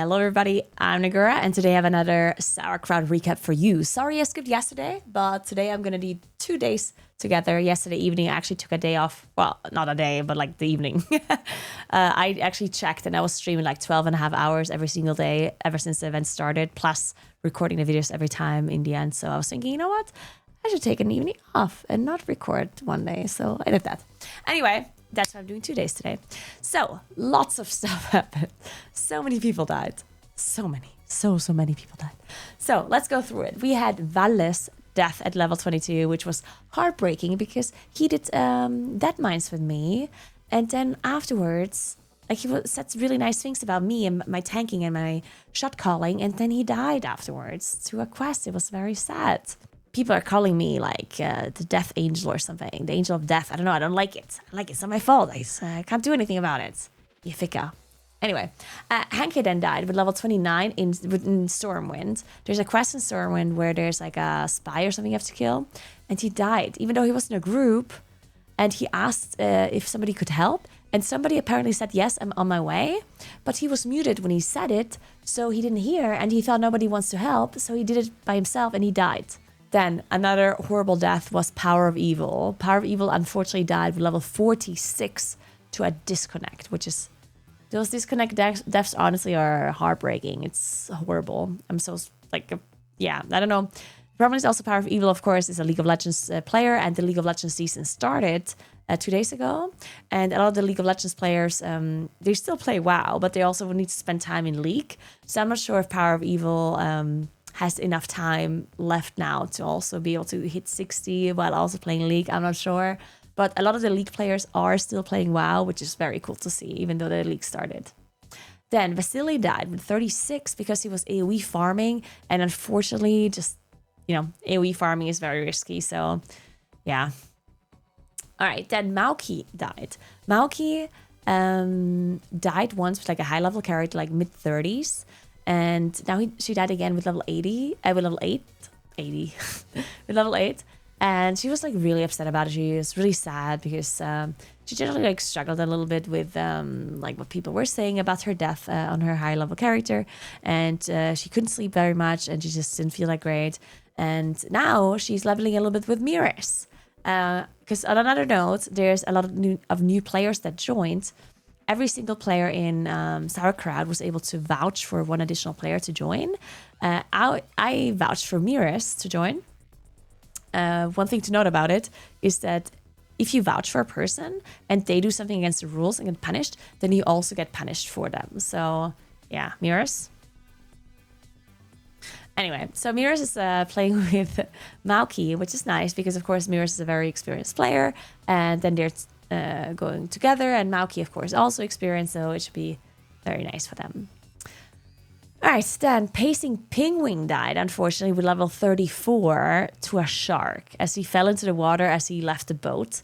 Hello everybody, I'm Naguura and today I have another Sauercrowd recap for you. Sorry I skipped yesterday, but today I'm gonna need 2 days together. Yesterday evening I actually took a day off. Well, not a day, but like the evening. I actually checked and I was streaming like 12 and a half hours every single day ever since the event started, plus recording the videos every time in the end. So I was thinking, you know what? I should take an evening off and not record one day. So I did that. Anyway, that's why I'm doing 2 days today. So lots of stuff happened. So many people died. So many people died. So let's go through it. We had Valle's death at level 22, which was heartbreaking because he did dead mines with me. And then afterwards, like he said really nice things about me and my tanking and my shot calling. And then he died afterwards to a quest. It was very sad. People are calling me like the death angel or something. The angel of death. I don't know. I don't like it. It's not my fault. I can't do anything about it. You ficka. Anyway, Hanke then died with level 29 in Stormwind. There's a quest in Stormwind where there's like a spy or something you have to kill. And he died, even though he was in a group. And he asked if somebody could help. And somebody apparently said, yes, I'm on my way. But he was muted when he said it. So he didn't hear and he thought nobody wants to help. So he did it by himself and he died. Then another horrible death was Power of Evil. Power of Evil unfortunately died with level 46 to a disconnect, which is... Those disconnect deaths honestly are heartbreaking. It's horrible. I'm so yeah, I don't know. The problem is also Power of Evil, of course, is a League of Legends player, and the League of Legends season started 2 days ago. And a lot of the League of Legends players, they still play WoW, but they also need to spend time in League. So I'm not sure if Power of Evil has enough time left now to also be able to hit 60 while also playing League. I'm not sure. But a lot of the League players are still playing WoW, which is very cool to see, even though the League started. Then Vasily died with 36 because he was AoE farming. And unfortunately, just, AoE farming is very risky. So, yeah. All right, then Mauki died. Mauki died once with like a high-level character, like mid-30s. And now she died again with level 80. With level 8. 80. With level 8. And she was like really upset about it. She was really sad because she generally like struggled a little bit with like what people were saying about her death on her high level character. And she couldn't sleep very much and she just didn't feel like great. And now she's leveling a little bit with Miris. Because on another note, there's a lot of new players that joined. Every single player in Sauercrowd was able to vouch for one additional player to join. I vouched for Miris to join. One thing to note about it is that if you vouch for a person and they do something against the rules and get punished, then you also get punished for them. So yeah, Miris. Anyway, so Miris is playing with Mauki, which is nice because of course Miris is a very experienced player, and then they're going together, and Mauki of course also experienced, so it should be very nice for them. All right, then Pacing Penguin died, unfortunately, with level 34 to a shark as he fell into the water as he left the boat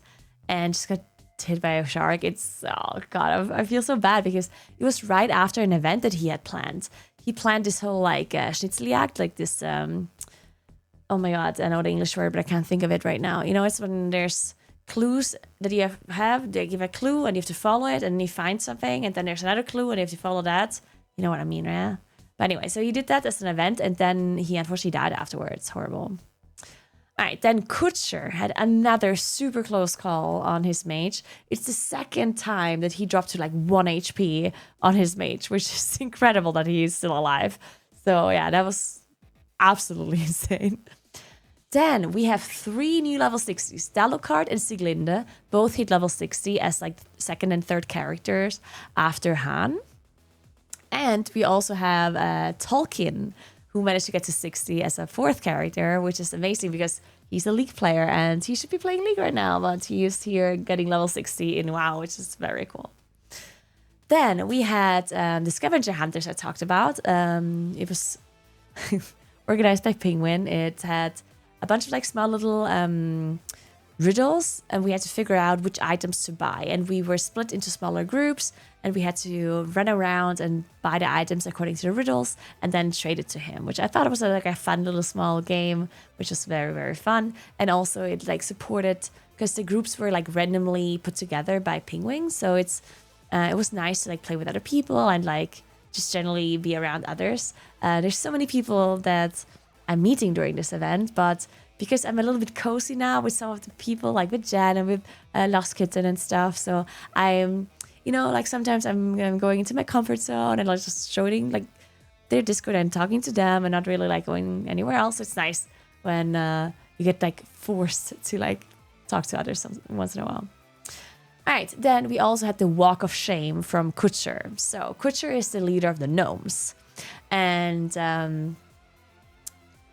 and just got hit by a shark. It's, oh God, I feel so bad because it was right after an event that he had planned. He planned this whole like Schnitzeljagd, like this, oh my God, I know the English word, but I can't think of it right now. It's when there's clues that you have, they give a clue and you have to follow it and you find something and then there's another clue and you have to follow that. You know what I mean, right? But anyway, so he did that as an event and then he unfortunately died afterwards. Horrible. All right, then Kutcher had another super close call on his mage. It's the second time that he dropped to like 1 HP on his mage, which is incredible that he is still alive. So yeah, that was absolutely insane. Then we have 3 new level 60s. Dalokard and Sieglinde both hit level 60 as like second and third characters after Han. And we also have Tolkien, who managed to get to 60 as a 4th character, which is amazing because he's a League player and he should be playing League right now, but he is here getting level 60 in WoW, which is very cool. Then we had the Scavenger Hunters I talked about. It was organized by Penguin. It had a bunch of like small little riddles, and we had to figure out which items to buy. And we were split into smaller groups, and we had to run around and buy the items according to the riddles, and then trade it to him, which I thought was like a fun little small game, which was very, very fun. And also it like supported, because the groups were like randomly put together by Penguin, so it was nice to like play with other people and like just generally be around others. There's so many people that I'm meeting during this event, but because I'm a little bit cozy now with some of the people, like with Jen and with Lost Kitten and stuff. So I'm, like sometimes I'm going into my comfort zone and like just showing like their Discord and talking to them and not really like going anywhere else. It's nice when you get like forced to like talk to others once in a while. All right, then we also had the Walk of Shame from Kutcher. So Kutcher is the leader of the Gnomes. And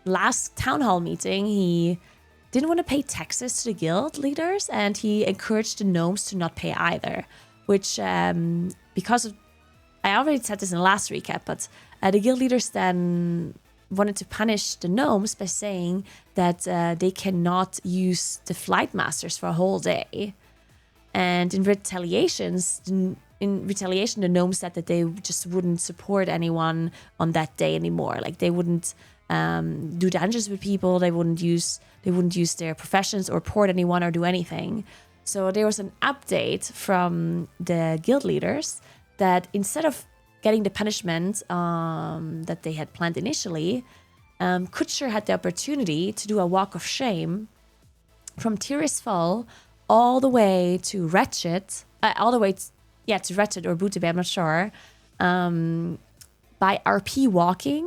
last town hall meeting, he didn't want to pay taxes to the guild leaders, and he encouraged the Gnomes to not pay either, which because of, I already said this in the last recap, but the guild leaders then wanted to punish the Gnomes by saying that they cannot use the flight masters for a whole day. And in retaliation, the Gnomes said that they just wouldn't support anyone on that day anymore. Like they wouldn't do dungeons with people. They wouldn't use their professions or port anyone or do anything. So there was an update from the guild leaders that instead of getting the punishment that they had planned initially, Kutcher had the opportunity to do a walk of shame from Tirisfal all the way to Wretched, to Wretched or Bootabe, I'm not sure, by RP walking.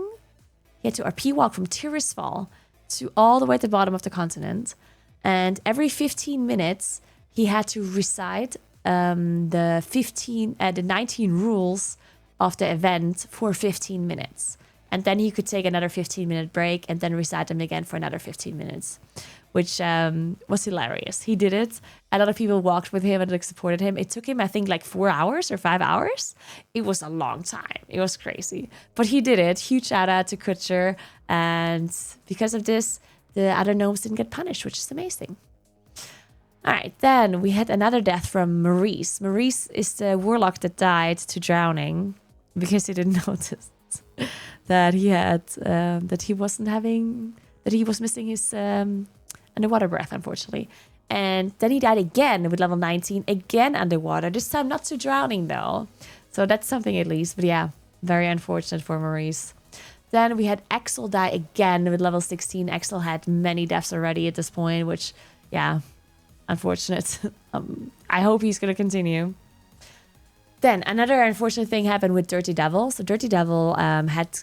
He had to RP walk from Tirisfal to all the way at the bottom of the continent. And every 15 minutes, he had to recite the 19 rules of the event for 15 minutes. And then he could take another 15-minute break and then recite them again for another 15 minutes, which was hilarious. He did it. A lot of people walked with him and like supported him. It took him, I think, like 4 hours or 5 hours. It was a long time. It was crazy. But he did it. Huge shout out to Kutcher. And because of this, the other gnomes didn't get punished, which is amazing. All right, then we had another death from Maurice. Maurice is the warlock that died to drowning because he didn't notice that he had that he was missing his underwater breath, unfortunately. And then he died again with level 19, again underwater. This time not to drowning though, so that's something at least. But yeah, very unfortunate for Maurice. Then we had Axel die again with level 16. Axel had many deaths already at this point, which yeah, unfortunate. I hope he's gonna continue. Then another unfortunate thing happened with Dirty Devil. So Dirty Devil had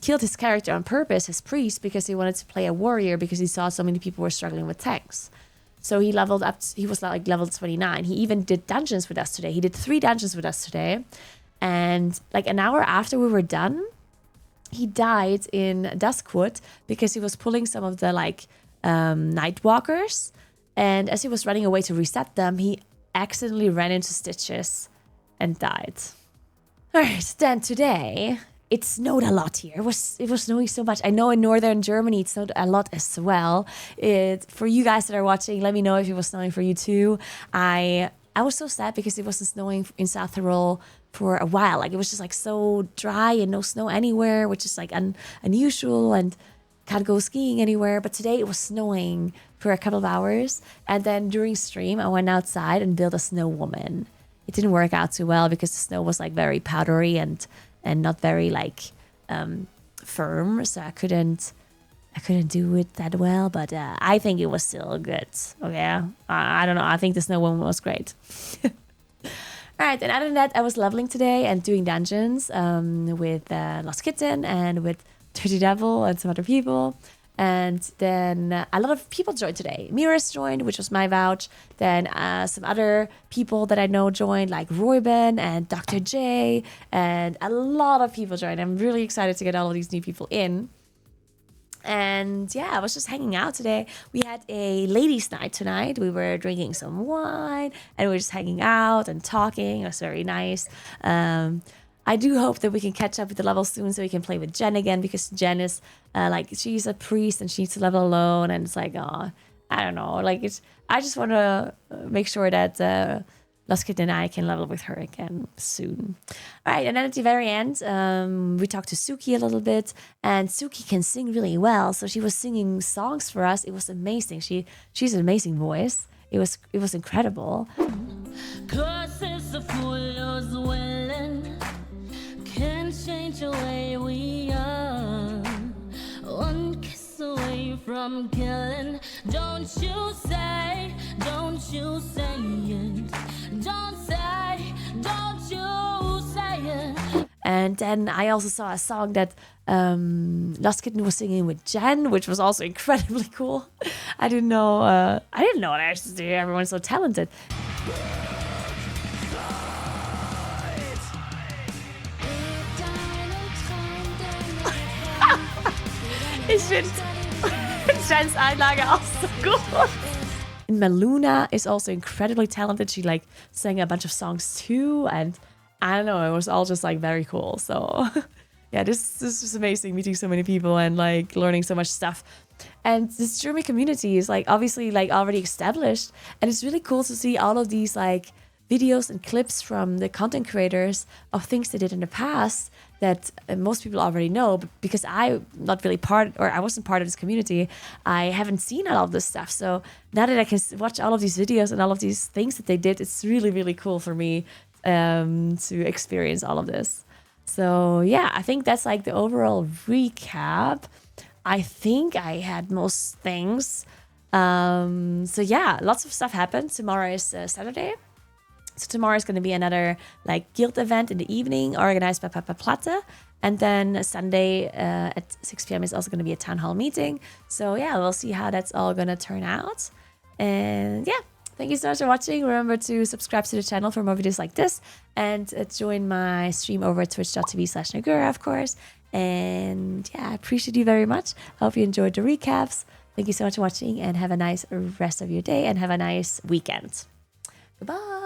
killed his character on purpose, his priest, because he wanted to play a warrior because he saw so many people were struggling with tanks. So he leveled up. He was like level 29. He even did dungeons with us today. He did 3 dungeons with us today. And like an hour after we were done, he died in Duskwood because he was pulling some of the like Nightwalkers. And as he was running away to reset them, he accidentally ran into Stitches and died. All right, then today, it snowed a lot here. It was snowing so much. I know in northern Germany it snowed a lot as well. For you guys that are watching, let me know if it was snowing for you too. I was so sad because it wasn't snowing in South Tyrol for a while. Like it was just like so dry and no snow anywhere, which is like unusual and can't go skiing anywhere. But today it was snowing for a couple of hours. And then during stream, I went outside and built a snow woman. It didn't work out too well because the snow was like very powdery and not very like firm, so I couldn't do it that well. But I think it was still good. Okay, I don't know. I think the snow woman was great. All right, and other than that, I was leveling today and doing dungeons with Lost Kitten and with Dirty Devil and some other people. And then a lot of people joined today. Miras joined, which was my vouch. Then some other people that I know joined, like Royben and Dr. J. And a lot of people joined. I'm really excited to get all of these new people in. And yeah, I was just hanging out today. We had a ladies' night tonight. We were drinking some wine and we were just hanging out and talking. It was very nice. I do hope that we can catch up with the levels soon so we can play with Jen again, because Jen is she's a priest and she needs to level alone, and it's like, oh, I don't know, like I just want to make sure that Luskit and I can level with her again soon. All right, and then at the very end, we talked to Suki a little bit, and Suki can sing really well, so she was singing songs for us. It was amazing. She's an amazing voice. It was incredible. Can't change the way we are. One kiss away from killing. Don't you say it. Don't you say it. And then I also saw a song that Lost Kitten was singing with Jen, which was also incredibly cool. I didn't know that everyone's so talented. Ich finde Jens Einlage auch so gut. And Maluna is also incredibly talented. She like sang a bunch of songs too, and I don't know, it was all just like very cool. So yeah, this is just amazing, meeting so many people and like learning so much stuff. And the streaming community is like obviously like already established, and it's really cool to see all of these like videos and clips from the content creators of things they did in the past that most people already know, but because I wasn't part of this community, I haven't seen all of this stuff. So now that I can watch all of these videos and all of these things that they did, it's really, really cool for me to experience all of this. So yeah, I think that's like the overall recap. I think I had most things. So yeah, lots of stuff happened. Tomorrow is Saturday. So tomorrow is going to be another like guild event in the evening organized by Papa Platte. And then Sunday at 6 p.m. is also going to be a town hall meeting. So yeah, we'll see how that's all going to turn out. And yeah, thank you so much for watching. Remember to subscribe to the channel for more videos like this. And join my stream over at twitch.tv/Naguura, of course. And yeah, I appreciate you very much. Hope you enjoyed the recaps. Thank you so much for watching and have a nice rest of your day and have a nice weekend. Goodbye.